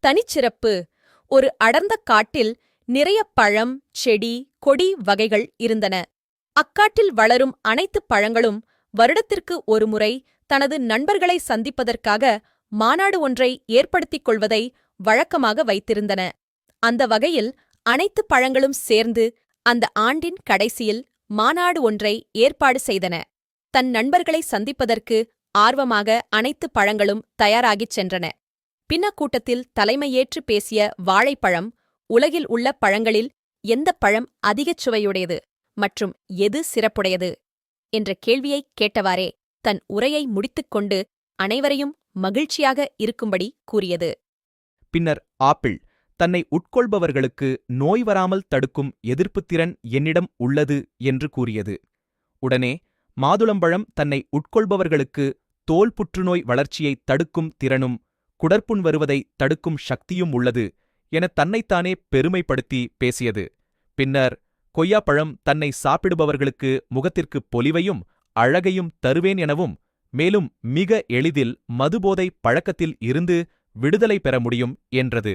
தனிச்சிறப்பு. ஒரு அடர்ந்த காட்டில் நிறைய பழம், செடி, கொடி வகைகள் இருந்தன. அக்காட்டில் வளரும் அனைத்து பழங்களும் வருடத்திற்கு ஒருமுறை தனது நண்பர்களை சந்திப்பதற்காக மாநாடு ஒன்றை ஏற்படுத்திக் கொள்வதை வழக்கமாக வைத்திருந்தன. அந்த வகையில் அனைத்து பழங்களும் சேர்ந்து அந்த ஆண்டின் கடைசியில் மாநாடு ஒன்றை ஏற்பாடு செய்தன. தன் நண்பர்களை சந்திப்பதற்கு ஆர்வமாக அனைத்து பழங்களும் தயாராகிச் சென்றன. பின்னக்கூட்டத்தில் தலைமையேற்று பேசிய வாழைப்பழம், உலகில் உள்ள பழங்களில் எந்தப் பழம் அதிகச் சுவையுடையது மற்றும் எது சிறப்புடையது என்ற கேள்வியைக் கேட்டவாறே தன் உரையை முடித்துக்கொண்டு அனைவரையும் மகிழ்ச்சியாக இருக்கும்படி கூறியது. பின்னர் ஆப்பிள் தன்னை உட்கொள்பவர்களுக்கு நோய் வராமல் தடுக்கும் எதிர்ப்புத்திறன் என்னிடம் உள்ளது என்று கூறியது. உடனே மாதுளம்பழம் தன்னை உட்கொள்பவர்களுக்கு தோல் புற்றுநோய் வளர்ச்சியை தடுக்கும் திறனும் குடற்புண் வருவதை தடுக்கும் சக்தியும் உள்ளது என தன்னைத்தானே பெருமைப்படுத்தி பேசியது. பின்னர் கொய்யாப்பழம் தன்னை சாப்பிடுபவர்களுக்கு முகத்திற்கு பொலிவையும் அழகையும் தருவேன் எனவும், மேலும் மிக எளிதில் மதுபோதை பழக்கத்தில் இருந்து விடுதலை பெற முடியும் என்றது.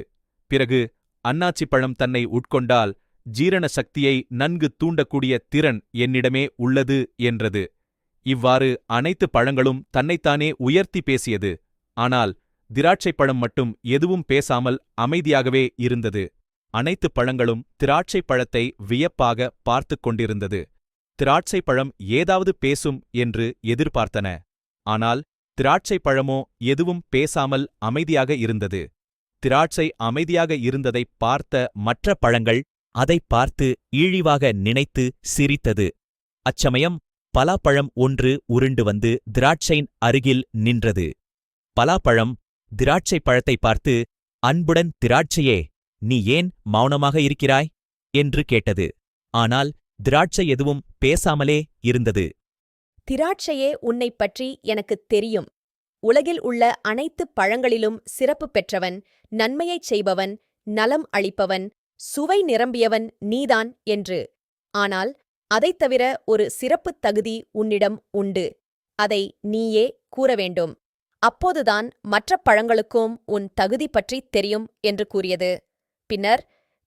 பிறகு அன்னாச்சிப்பழம் தன்னை உட்கொண்டால் ஜீரண சக்தியை நன்கு தூண்டக்கூடிய திறன் என்னிடமே உள்ளது என்றது. இவ்வாறு அனைத்து பழங்களும் தன்னைத்தானே உயர்த்தி பேசியது. ஆனால் திராட்சைப்பழம் மட்டும் எதுவும் பேசாமல் அமைதியாகவே இருந்தது. அனைத்து பழங்களும் திராட்சை பழத்தை வியப்பாக பார்த்துக் கொண்டிருந்தது. திராட்சைப்பழம் ஏதாவது பேசும் என்று எதிர்பார்த்தன. ஆனால் திராட்சை பழமோ எதுவும் பேசாமல் அமைதியாக இருந்தது. திராட்சை அமைதியாக இருந்ததைப் பார்த்த மற்ற பழங்கள் அதைப் பார்த்து இழிவாக நினைத்து சிரித்தது. அச்சமயம் பலாப்பழம் ஒன்று உருண்டு வந்து திராட்சையின் அருகில் நின்றது. பலாப்பழம் திராட்சை பழத்தை பார்த்து, அன்புடன், திராட்சையே, நீ ஏன் மௌனமாக இருக்கிறாய் என்று கேட்டது. ஆனால் திராட்சை எதுவும் பேசாமலே இருந்தது. திராட்சையே, உன்னைப் பற்றி எனக்குத் தெரியும். உலகில் உள்ள அனைத்து பழங்களிலும் சிறப்பு பெற்றவன், நன்மையைச் செய்பவன், நலம் அளிப்பவன், சுவை நிரம்பியவன் நீதான் என்று. ஆனால் அதைத் தவிர ஒரு சிறப்புத் தகுதி உன்னிடம் உண்டு. அதை நீயே கூற வேண்டும். அப்போதுதான் மற்ற பழங்களுக்கும் உன் தகுதி பற்றித் தெரியும் என்று கூறியது. பின்னர்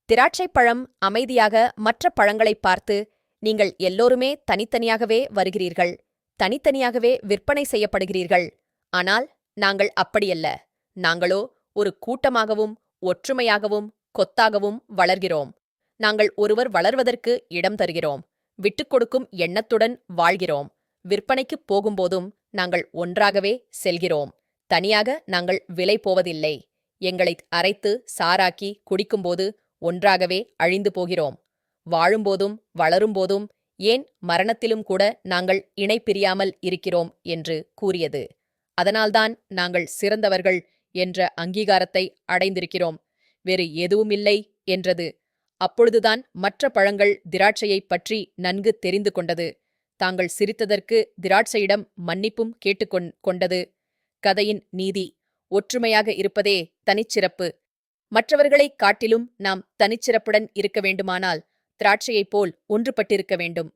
திராட்சைப்பழம் அமைதியாக மற்ற பழங்களைப் பார்த்து, நீங்கள் எல்லோருமே தனித்தனியாகவே வருகிறீர்கள், தனித்தனியாகவே விற்பனை செய்யப்படுகிறீர்கள். ஆனால் நாங்கள் அப்படியல்ல. நாங்களோ ஒரு கூட்டமாகவும் ஒற்றுமையாகவும் கொத்தாகவும் வளர்கிறோம். நாங்கள் ஒருவர் வளர்வதற்கு இடம் தருகிறோம். விட்டுக் கொடுக்கும் எண்ணத்துடன் வாழ்கிறோம். விற்பனைக்குப் போகும்போதும் நாங்கள் ஒன்றாகவே செல்கிறோம். தனியாக நாங்கள் விலை போவதில்லை. எங்களை அரைத்து சாராக்கி குடிக்கும்போது ஒன்றாகவே அழிந்து போகிறோம். வாழும்போதும் வளரும்போதும், ஏன் மரணத்திலும் கூட நாங்கள் இணை பிரியாமல் இருக்கிறோம் என்று கூறியது. அதனால்தான் நாங்கள் சிறந்தவர்கள் என்ற அங்கீகாரத்தை அடைந்திருக்கிறோம். வேறு எதுவுமில்லை என்றது. அப்பொழுதுதான் மற்ற பழங்கள் திராட்சையைப் பற்றி நன்கு தெரிந்து கொண்டது. தாங்கள் சிரித்ததற்கு திராட்சையிடம் மன்னிப்பும் கேட்டுக்கொண்டது. கதையின் நீதி: ஒற்றுமையாக இருப்பதே தனிச்சிறப்பு. மற்றவர்களைக் காட்டிலும் நாம் தனிச்சிறப்புடன் இருக்க வேண்டுமானால் திராட்சையைப் போல் ஒன்றுபட்டிருக்க வேண்டும்.